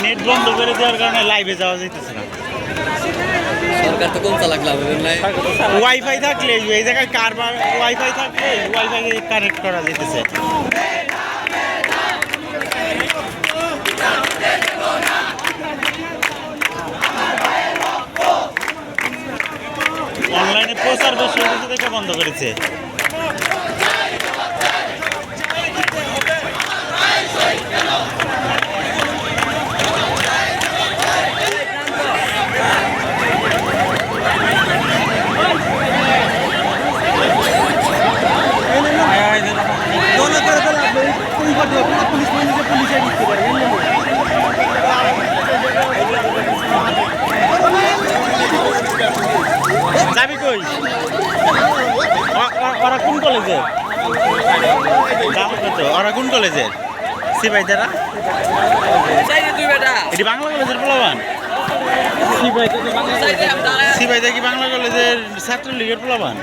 Net বন্ধ করে দেওয়ার কারণে লাইভে যাওয়া যাইতেছে না। সরকার তো কোন চালাক লাভ হবে না। ওয়াইফাই থাকলে এই জায়গায় কারবার ওয়াইফাই থাকলে ওয়াইফাই কানেক্ট করা যেতেছে। অনলাইনে প্রচার বেশি হয়েছে দেখে বন্ধ করেছে। যাবি কই? ওরা কোন কলেজের? ওরা কোন কলেজের? সিপাহীরা? এটি বাংলা কলেজের পোলাবান? সিপাহীরা কি বাংলা কলেজের ছাত্রলীগের পোলাবান?